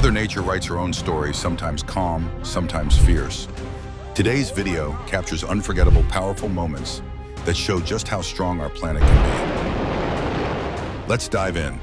Mother Nature writes her own story, sometimes calm, sometimes fierce. Today's video captures unforgettable, powerful moments that show just how strong our planet can be. Let's dive in.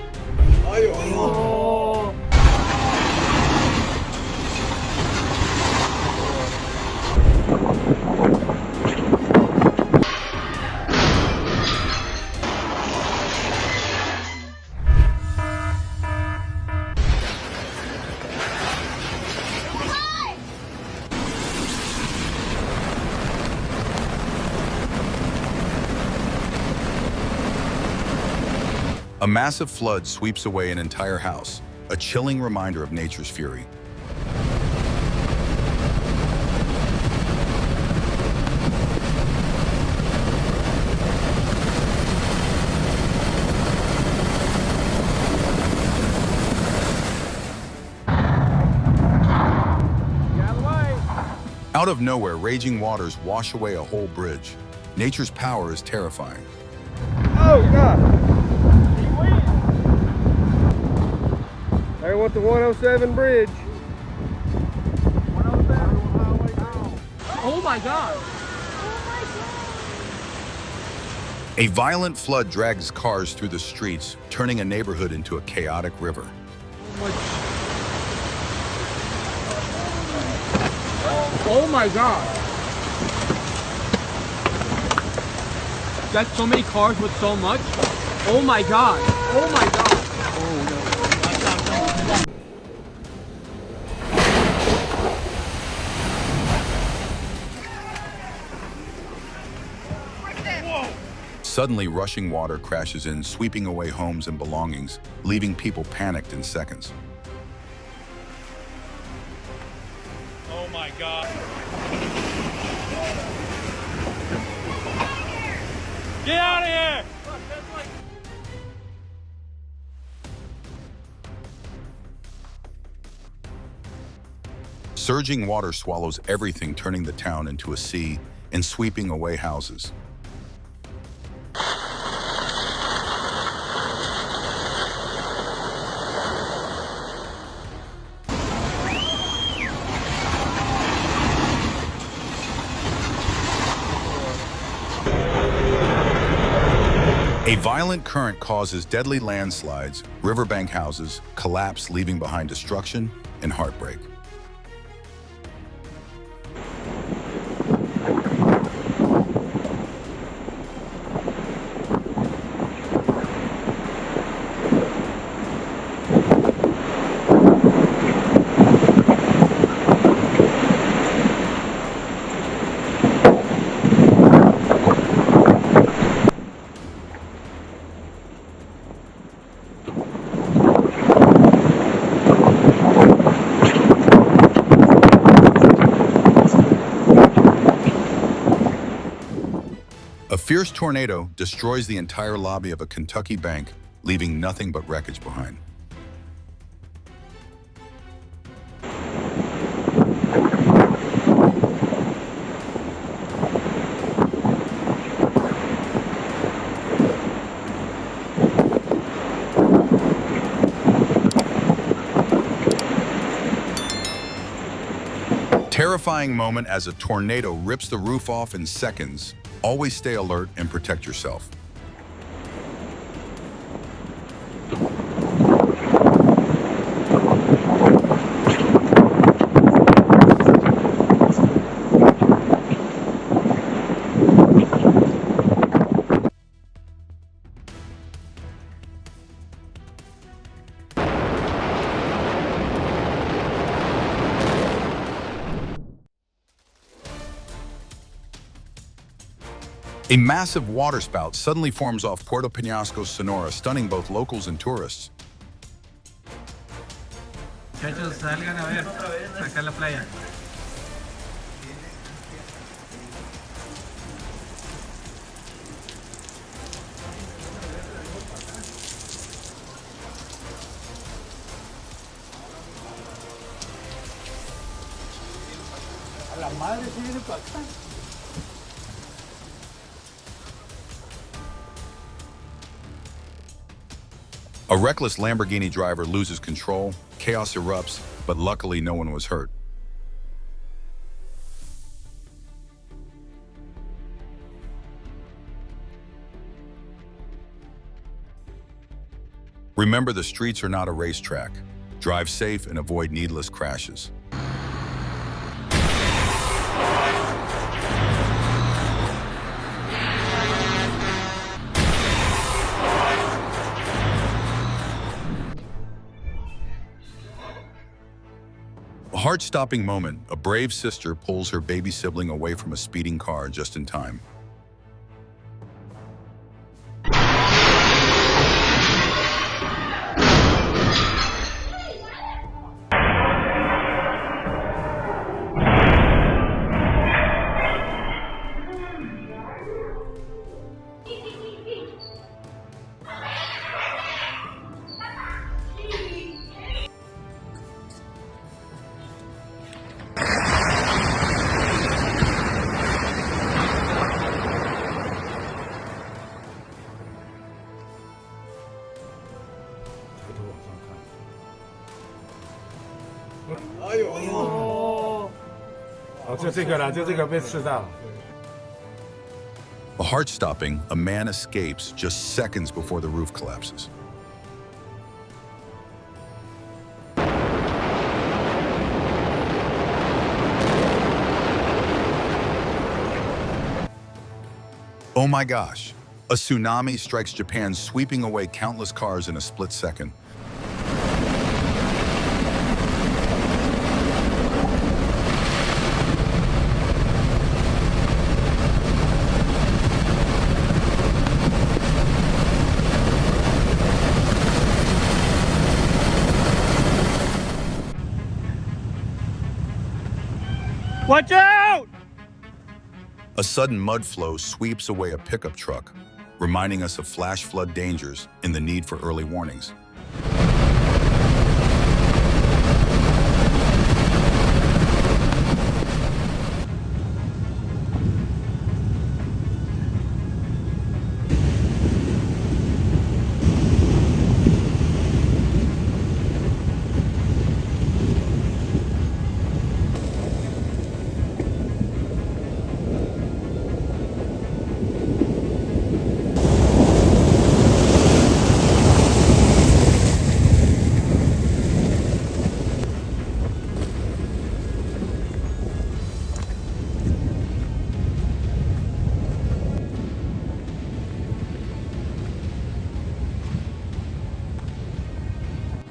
A massive flood sweeps away an entire house, a chilling reminder of nature's fury. Out of nowhere, raging waters wash away a whole bridge. Nature's power is terrifying. Oh, God! There went the 107 bridge. 107. Oh my God! A violent flood drags cars through the streets, turning a neighborhood into a chaotic river. Oh my God! That's so many cars with so much. Oh my God! Oh my God! Oh no! Suddenly, rushing water crashes in, sweeping away homes and belongings, leaving people panicked in seconds. Oh my God. Get out of here! Surging water swallows everything, turning the town into a sea and sweeping away houses. A violent current causes deadly landslides, riverbank houses collapse, leaving behind destruction and heartbreak. A fierce tornado destroys the entire lobby of a Kentucky bank, leaving nothing but wreckage behind. Terrifying moment as a tornado rips the roof off in seconds. Always stay alert and protect yourself. A massive waterspout suddenly forms off Puerto Peñasco, Sonora, stunning both locals and tourists. Muchachos, salgan a ver, acá en la playa. A la madre sí viene para acá. A reckless Lamborghini driver loses control, chaos erupts, but luckily no one was hurt. Remember, the streets are not a racetrack. Drive safe and avoid needless crashes. A heart-stopping moment, a brave sister pulls her baby sibling away from a speeding car just in time. A heart-stopping, a man escapes just seconds before the roof collapses. Oh my gosh! A tsunami strikes Japan, sweeping away countless cars in a split second. Watch out! A sudden mud flow sweeps away a pickup truck, reminding us of flash flood dangers and the need for early warnings.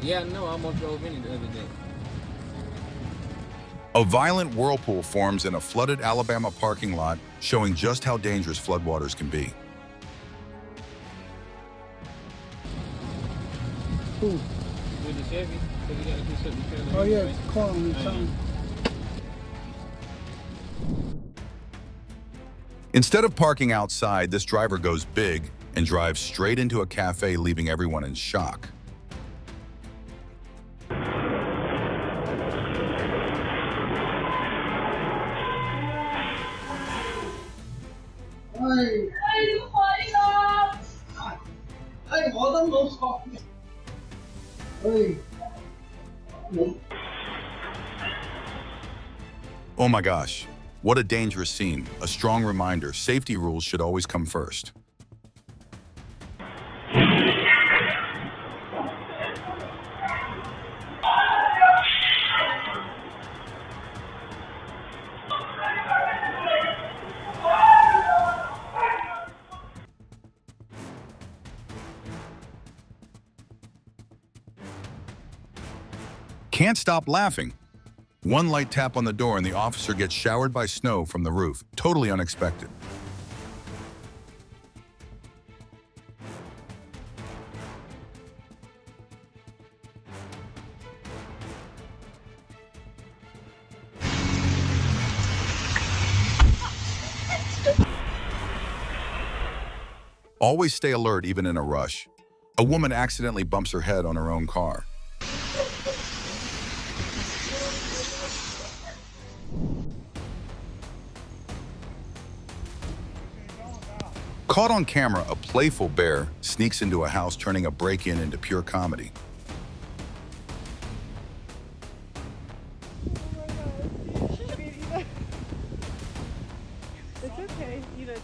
Yeah, no, I almost drove in it the other day. A violent whirlpool forms in a flooded Alabama parking lot, showing just how dangerous floodwaters can be. Who? With the Chevy, so we gotta do something fairly. Oh yeah, it's car on the time. Instead of parking outside, this driver goes big and drives straight into a cafe, leaving everyone in shock. Oh my gosh, what a dangerous scene. A strong reminder, safety rules should always come first. Can't stop laughing. One light tap on the door and the officer gets showered by snow from the roof. Totally unexpected. Always stay alert even in a rush. A woman accidentally bumps her head on her own car. Caught on camera, a playful bear sneaks into a house, turning a break-in into pure comedy. It's okay, you know,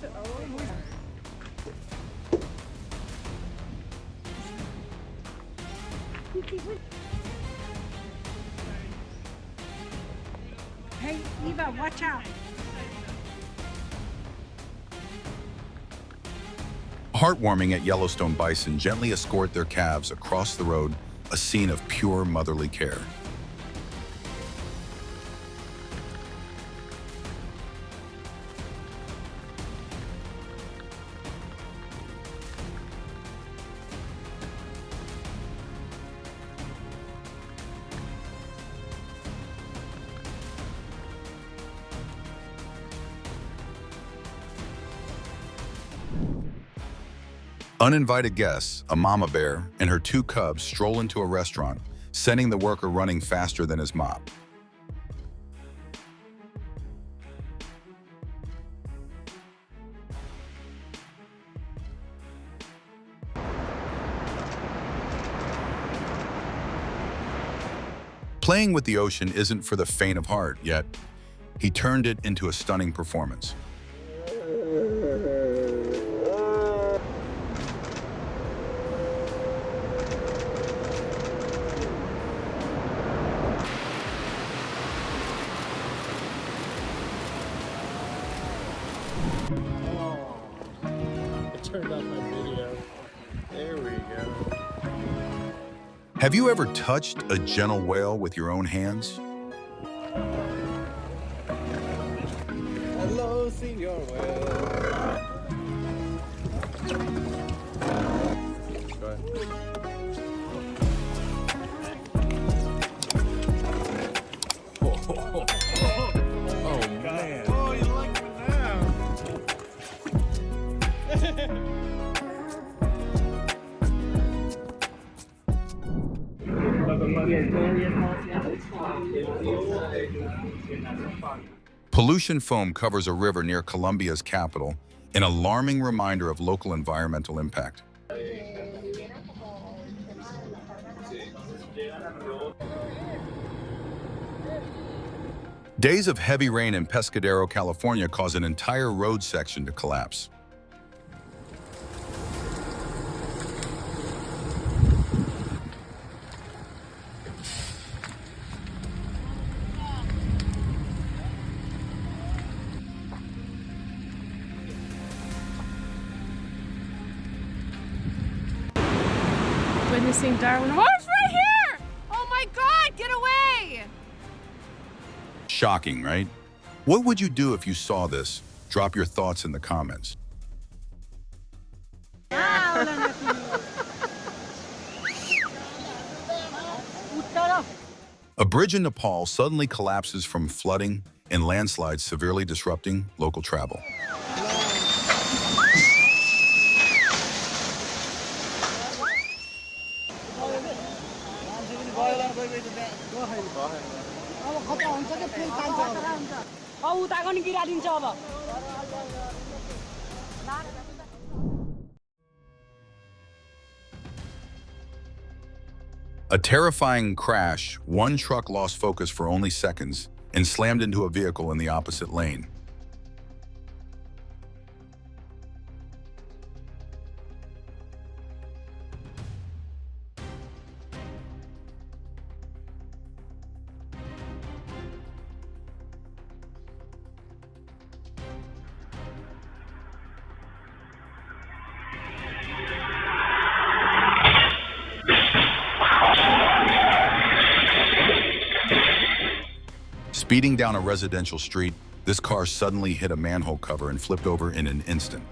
Hey, Eva, watch out. Heartwarming at Yellowstone, bison gently escort their calves across the road, a scene of pure motherly care. Uninvited guests, a mama bear and her 2 cubs stroll into a restaurant, sending the worker running faster than his mop. Playing with the ocean isn't for the faint of heart, yet he turned it into a stunning performance. Turned off my video. There we go. Have you ever touched a gentle whale with your own hands? Hello, Senor Whale. Go ahead. Oh, man. Oh, you like me now. Pollution foam covers a river near Colombia's capital, an alarming reminder of local environmental impact. Days of heavy rain in Pescadero, California cause an entire road section to collapse. Witnessing Darwin. Horse right here! Oh my God, get away! Shocking, right? What would you do if you saw this? Drop your thoughts in the comments. A bridge in Nepal suddenly collapses from flooding and landslides, severely disrupting local travel. A terrifying crash. One truck lost focus for only seconds and slammed into a vehicle in the opposite lane. Speeding down a residential street, this car suddenly hit a manhole cover and flipped over in an instant.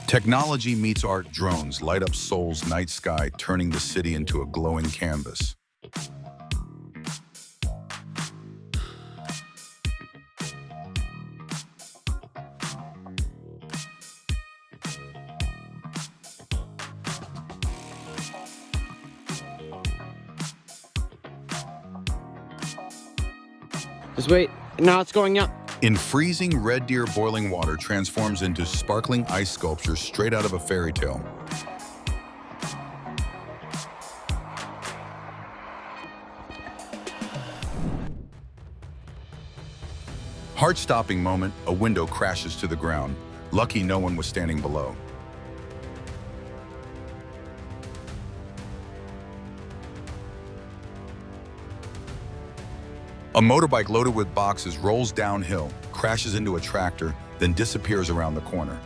Technology meets art. Drones light up Seoul's night sky, turning the city into a glowing canvas. Just wait. Now it's going up. In freezing, red deer boiling water transforms into sparkling ice sculptures straight out of a fairy tale. Heart-stopping moment, a window crashes to the ground. Lucky no one was standing below. A motorbike loaded with boxes rolls downhill, crashes into a tractor, then disappears around the corner.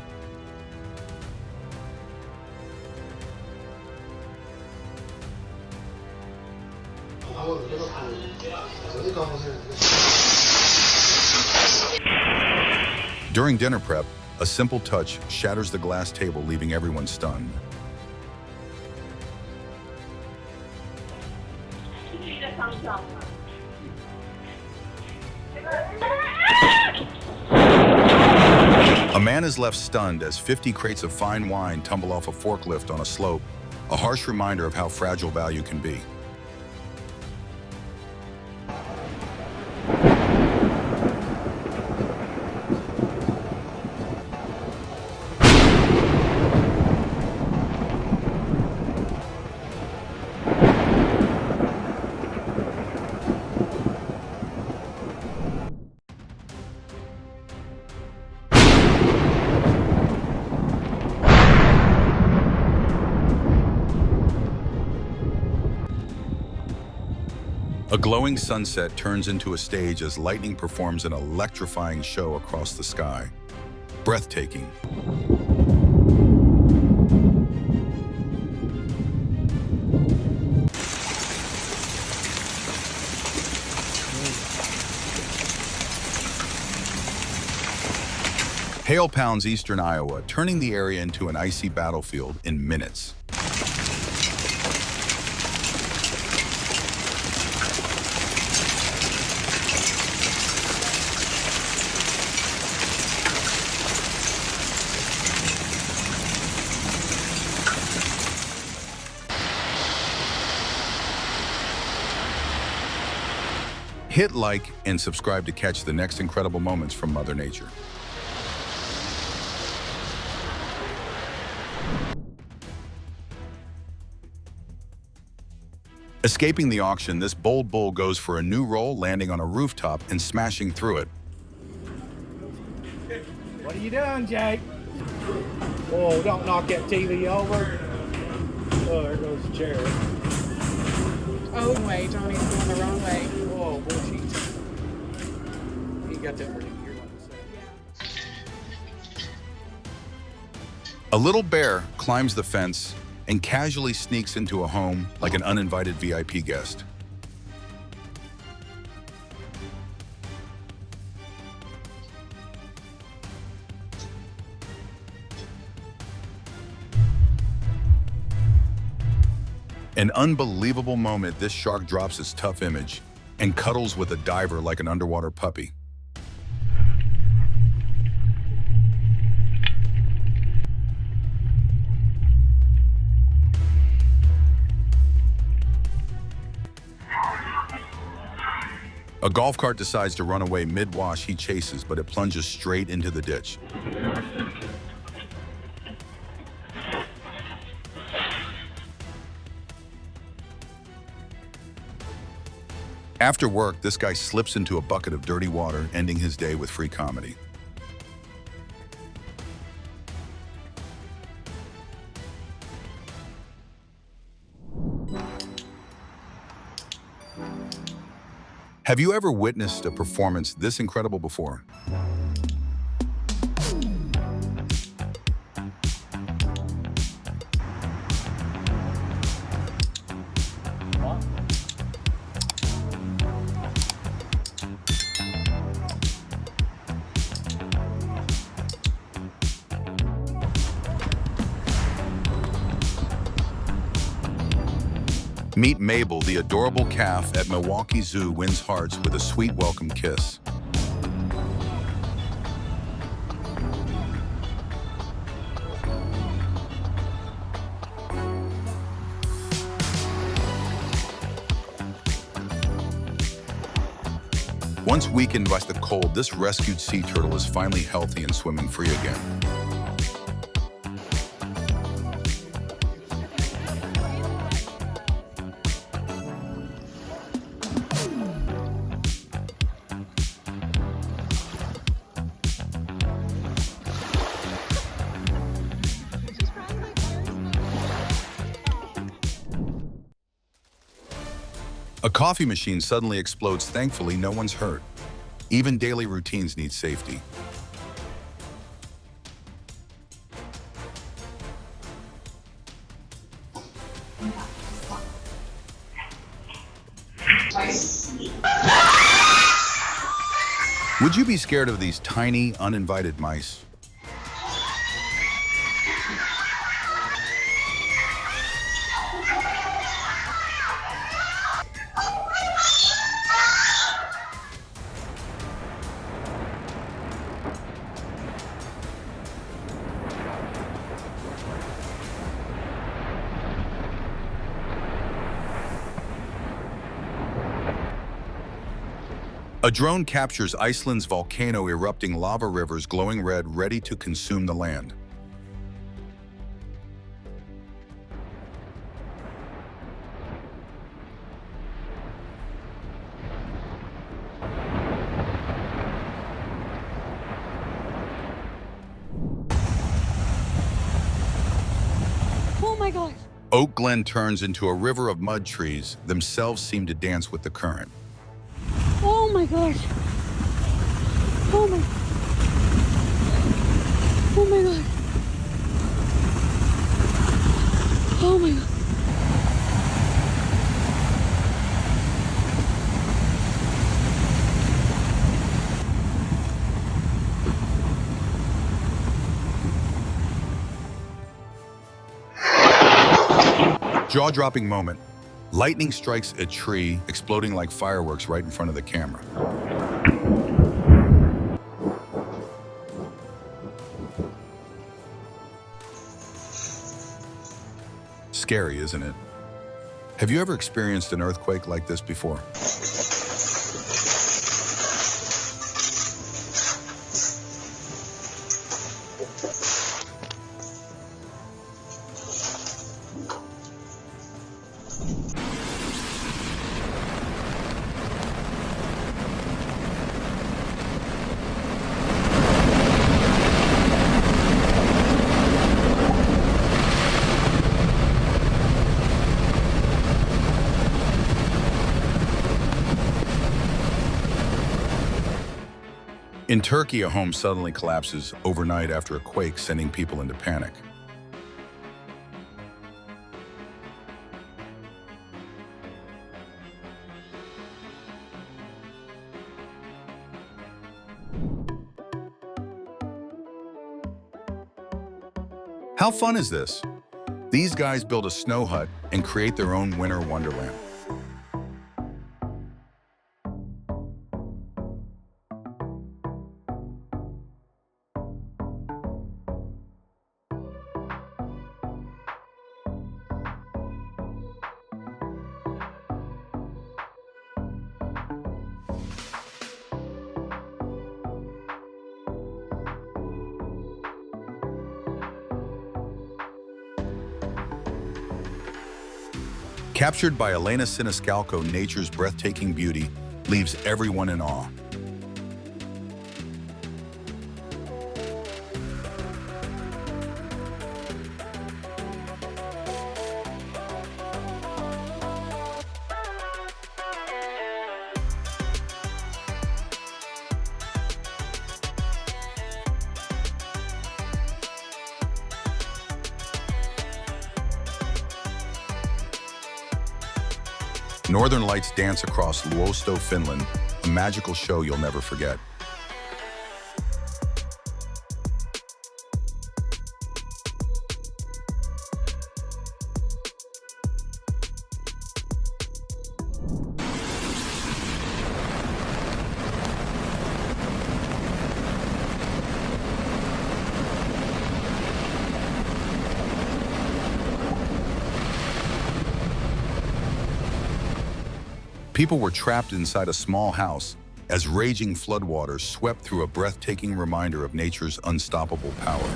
During dinner prep, a simple touch shatters the glass table, leaving everyone stunned. A man is left stunned as 50 crates of fine wine tumble off a forklift on a slope, a harsh reminder of how fragile value can be. A glowing sunset turns into a stage as lightning performs an electrifying show across the sky. Breathtaking. Hail pounds eastern Iowa, turning the area into an icy battlefield in minutes. Hit like and subscribe to catch the next incredible moments from Mother Nature. Escaping the auction, this bold bull goes for a new roll, landing on a rooftop and smashing through it. What are you doing, Jake? Whoa, don't knock that TV over. Oh, there goes the chair. Oh, wait, Johnny's going the wrong way. Whoa, bullshit. You got that pretty you're going to say. A little bear climbs the fence and casually sneaks into a home like an uninvited VIP guest. An unbelievable moment, this shark drops its tough image and cuddles with a diver like an underwater puppy. A golf cart decides to run away mid-wash. He chases, but it plunges straight into the ditch. After work, this guy slips into a bucket of dirty water, ending his day with free comedy. Have you ever witnessed a performance this incredible before? Meet Mabel, the adorable calf at Milwaukee Zoo wins hearts with a sweet welcome kiss. Once weakened by the cold, this rescued sea turtle is finally healthy and swimming free again. A coffee machine suddenly explodes. Thankfully, no one's hurt. Even daily routines need safety. Would you be scared of these tiny, uninvited mice? A drone captures Iceland's volcano erupting, lava rivers glowing red, ready to consume the land. Oh my God. Oak Glen turns into a river of mud. Trees themselves seem to dance with the current. Oh my gosh. Oh my. Oh my God. Oh my God. Jaw-dropping moment. Lightning strikes a tree, exploding like fireworks right in front of the camera. Scary, isn't it? Have you ever experienced an earthquake like this before? In Turkey, a home suddenly collapses overnight after a quake, sending people into panic. How fun is this? These guys build a snow hut and create their own winter wonderland. Captured by Elena Siniscalco, nature's breathtaking beauty leaves everyone in awe. Northern Lights dance across Luosto, Finland, a magical show you'll never forget. People were trapped inside a small house, as raging floodwaters swept through a breathtaking reminder of nature's unstoppable power.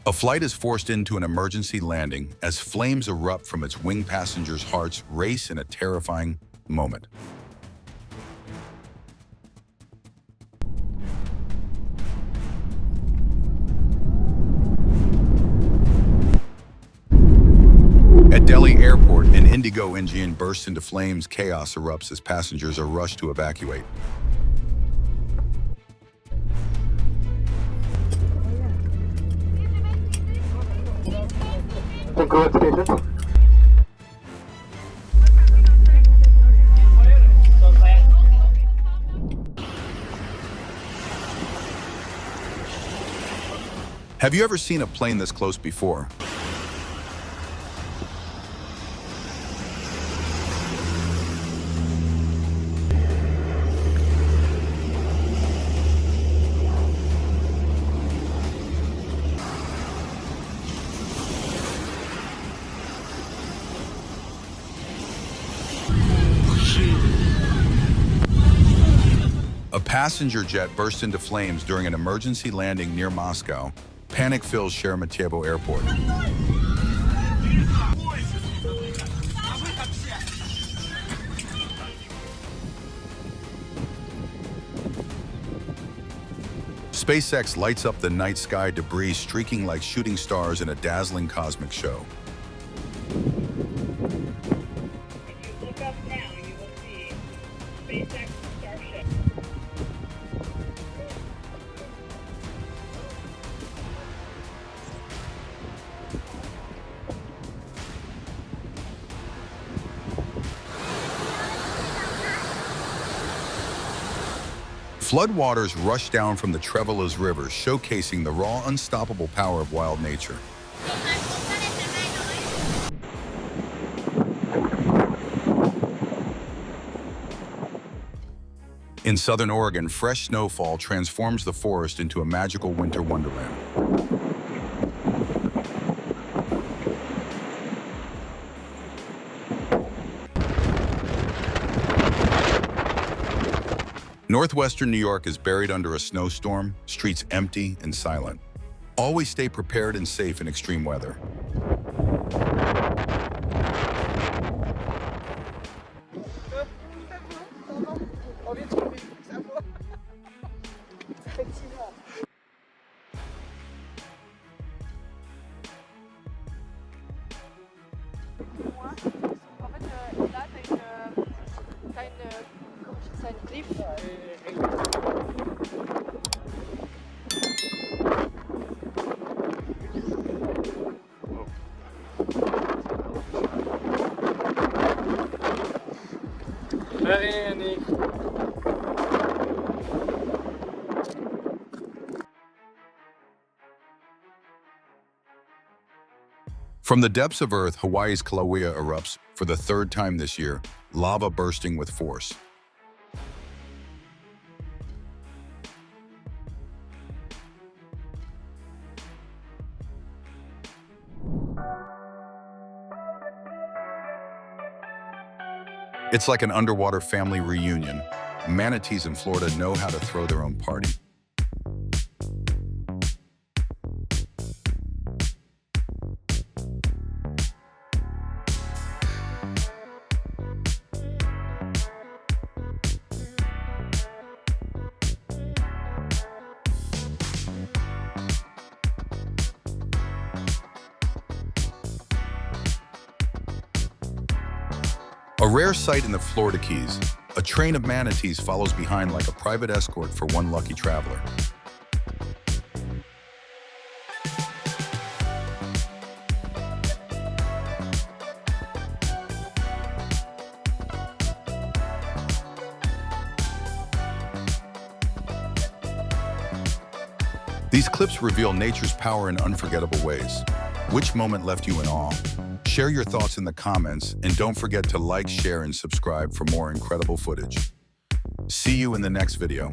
A flight is forced into an emergency landing as flames erupt from its wing passengers' hearts race in a terrifying moment. At Delhi Airport, an Indigo engine bursts into flames. Chaos erupts as passengers are rushed to evacuate. Have you ever seen a plane this close before? A passenger jet burst into flames during an emergency landing near Moscow. Panic fills Sheremetyevo Airport. SpaceX lights up the night sky, debris streaking like shooting stars in a dazzling cosmic show. If you look up now, you will see SpaceX Starship. Floodwaters rush down from the Trevelez River, showcasing the raw, unstoppable power of wild nature. In southern Oregon, fresh snowfall transforms the forest into a magical winter wonderland. Northwestern New York is buried under a snowstorm, streets empty and silent. Always stay prepared and safe in extreme weather. From the depths of Earth, Hawaii's Kilauea erupts for the third time this year, lava bursting with force. It's like an underwater family reunion. Manatees in Florida know how to throw their own party. A rare sight in the Florida Keys, a train of manatees follows behind like a private escort for one lucky traveler. These clips reveal nature's power in unforgettable ways. Which moment left you in awe? Share your thoughts in the comments, and don't forget to like, share, and subscribe for more incredible footage. See you in the next video.